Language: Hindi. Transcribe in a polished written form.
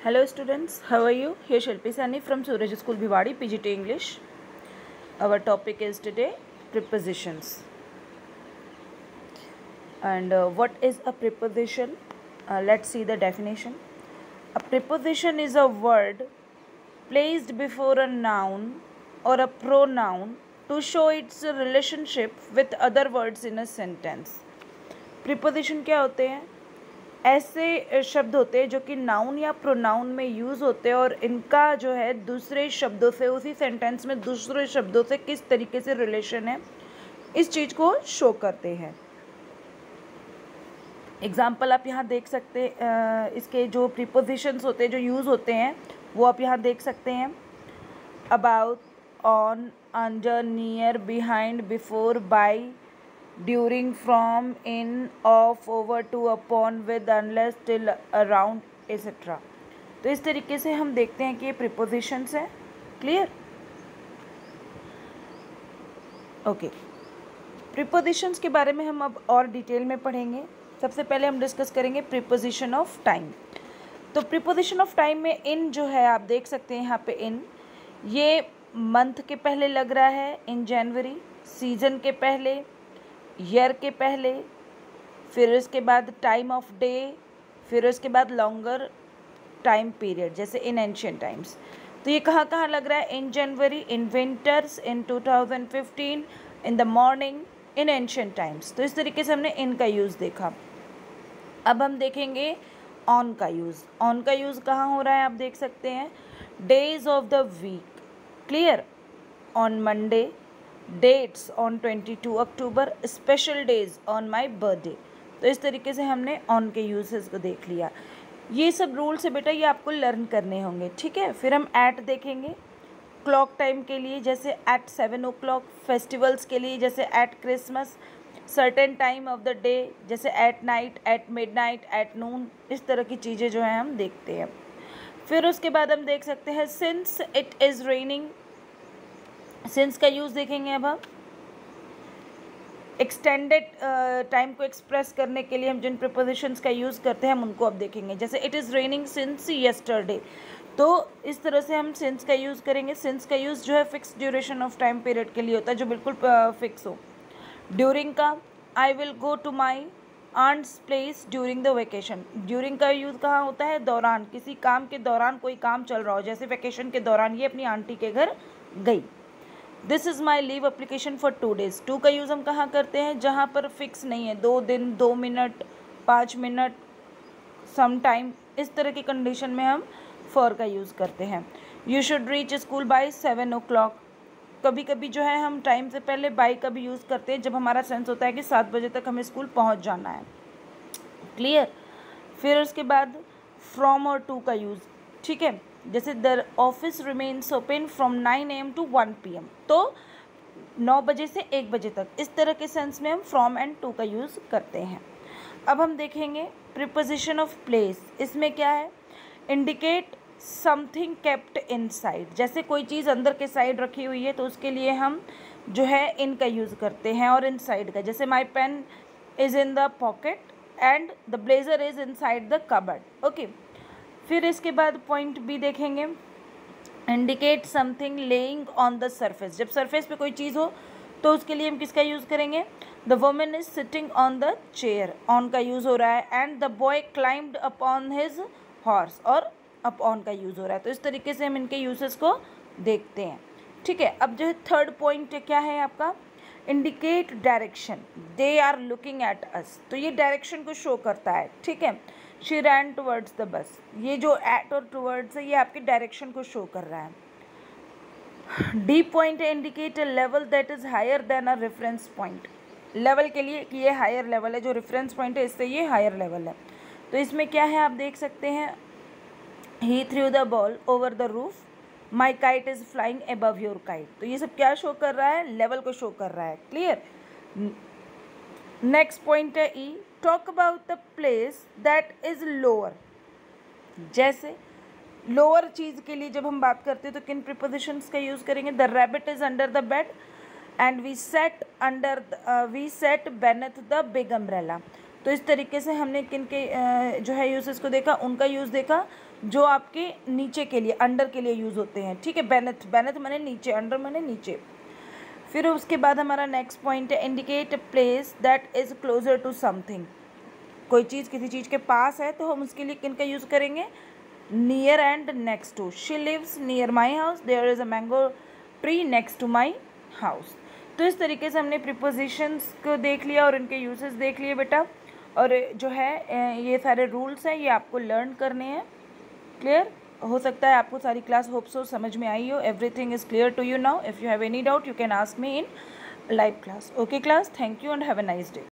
Hello students, how are you? Here Shilpi Sani from Suraj School Bhiwadi, PGT English. Our topic is today prepositions. And what is a preposition? Let's see the definition. A preposition is a word placed before a noun or a pronoun to show its relationship with other words in a sentence. Preposition क्या होते हैं? ऐसे शब्द होते हैं जो कि नाउन या प्रोनाउन में यूज़ होते हैं और इनका जो है दूसरे शब्दों से, उसी सेंटेंस में दूसरे शब्दों से किस तरीके से रिलेशन है, इस चीज़ को शो करते हैं. एग्जाम्पल आप यहाँ देख सकते हैं. इसके जो प्रीपोजिशंस होते हैं, जो यूज़ होते हैं, वो आप यहाँ देख सकते हैं. About, on, under, near, behind, before, by, during, from, in, of, over, to, upon, with, unless, till, around, etc. तो इस तरीके से हम देखते हैं कि ये प्रीपोजिशंस हैं. क्लियर? ओके. प्रीपोजिशंस के बारे में हम अब और डिटेल में पढ़ेंगे. सबसे पहले हम डिस्कस करेंगे प्रीपोजिशन ऑफ टाइम. तो प्रीपोजिशन ऑफ टाइम में इन जो है आप देख सकते हैं यहाँ पे इन, ये मंथ के पहले लग रहा है, इन जनवरी, सीजन के पहले, ईयर के पहले, फिर उसके बाद टाइम ऑफ डे, फिर उसके बाद लॉन्गर टाइम पीरियड, जैसे इन एंशियंट टाइम्स. तो ये कहाँ कहाँ लग रहा है? In January, in winters, in 2015, in the morning, in ancient times. तो इस तरीके से हमने इन का यूज़ देखा. अब हम देखेंगे ऑन का यूज़. ऑन का यूज़ कहाँ हो रहा है आप देख सकते हैं. Days of the week. Clear? On Monday, dates on 22 October, special days on my birthday. तो इस तरीके से हमने ऑन के यूजेस को देख लिया. ये सब रूल्स है बेटा, ये आपको लर्न करने होंगे. ठीक है. फिर हम एट देखेंगे क्लॉक टाइम के लिए, जैसे एट 7 o'clock. फेस्टिवल्स के लिए जैसे at Christmas. Certain time of the day जैसे at night, at midnight, at noon. इस तरह की चीज़ें जो हैं हम देखते हैं. फिर उसके बाद हम देख सकते हैं since it is raining. Since का यूज़ देखेंगे अब हम. एक्सटेंडेड टाइम को एक्सप्रेस करने के लिए हम जिन प्रीपोजिशंस का यूज़ करते हैं हम उनको अब देखेंगे. जैसे it is raining since yesterday. तो इस तरह से हम सिंस का यूज़ करेंगे. सिंस का यूज़ जो है fix duration of time period के लिए होता है, जो बिल्कुल फिक्स हो. ड्यूरिंग का, I will go to my aunt's place during the vacation. During का यूज़ कहाँ होता है? दौरान. किसी काम के दौरान कोई काम चल रहा हो, जैसे वेकेशन के दौरान ये अपनी आंटी के घर गई. This is my leave application for 2 days. 2 का यूज़ हम कहाँ करते हैं? जहाँ पर फिक्स नहीं है, 2 दिन, 2 मिनट, 5 मिनट, सम टाइम, इस तरह की कंडीशन में हम फॉर का यूज़ करते हैं. You should reach school by 7 o'clock. कभी कभी जो है हम टाइम से पहले बाय का भी यूज़ करते हैं, जब हमारा सेंस होता है कि 7 बजे तक हमें स्कूल पहुँच जाना है. क्लियर? फिर उसके बाद फ्रॉम और टू का यूज़. ठीक है. जैसे the office remains open from 9 AM to 1 PM. तो 9 बजे से 1 बजे तक, इस तरह के सेंस में हम फ्रॉम एंड टू का यूज़ करते हैं. अब हम देखेंगे प्रीपोजिशन ऑफ प्लेस. इसमें क्या है? Indicate something kept inside. जैसे कोई चीज़ अंदर के साइड रखी हुई है तो उसके लिए हम जो है इन का यूज़ करते हैं, और इनसाइड का, जैसे my pen is in the pocket and the blazer is inside the cupboard. Okay. फिर इसके बाद पॉइंट बी देखेंगे. Indicate something lying on the surface. जब सरफेस पे कोई चीज़ हो तो उसके लिए हम किसका यूज़ करेंगे? The woman is sitting on the chair. On का यूज़ हो रहा है. And the boy climbed upon his horse. और अप ऑन का यूज़ हो रहा है. तो इस तरीके से हम इनके यूजेस को देखते हैं. ठीक है. अब जो है थर्ड पॉइंट क्या है आपका? Indicate direction. They are looking at us. तो ये डायरेक्शन को शो करता है. ठीक है. She rain towards the bus. ये जो एट और टूवर्ड्स है, ये आपकी डायरेक्शन को शो कर रहा है. D point indicate a level that is higher than a reference point. Level के लिए कि ये हायर लेवल है, जो रेफरेंस पॉइंट है इससे ये हायर लेवल है. तो इसमें क्या है आप देख सकते हैं. He threw the ball over the roof. My kite is flying above your kite. तो ये सब क्या शो कर रहा है? लेवल को शो कर रहा है. क्लियर? नेक्स्ट पॉइंट है E. Talk about the place that is lower. जैसे लोअर चीज़ के लिए जब हम बात करते हैं तो किन प्रीपोजिशंस का यूज़ करेंगे? The rabbit is under the bed and we set beneath the big umbrella. तो इस तरीके से हमने किन के जो है यूजेस को देखा, उनका यूज़ देखा जो आपके नीचे के लिए, अंडर के लिए यूज़ होते हैं, ठीक है। बेनेथ, बेनेथ माने नीचे, अंडर माने नीचे। फिर उसके बाद हमारा नेक्स्ट पॉइंट है indicate a place that is closer to something. कोई चीज़ किसी चीज़ के पास है तो हम उसके लिए किन का यूज़ करेंगे, near and next to. She lives near my house, there is a mango tree next to my house. तो इस तरीके से हमने प्रीपोजिशंस को देख लिया और इनके यूजेस देख लिए बेटा। और जो है ये सारे रूल्स हैं, ये आपको लर्न करने हैं। क्लियर? हो सकता है आपको सारी क्लास होप सो समझ में आई हो। Everything is clear to you now. If you have any doubt you can ask me in live class. Okay class, thank you and have a nice day.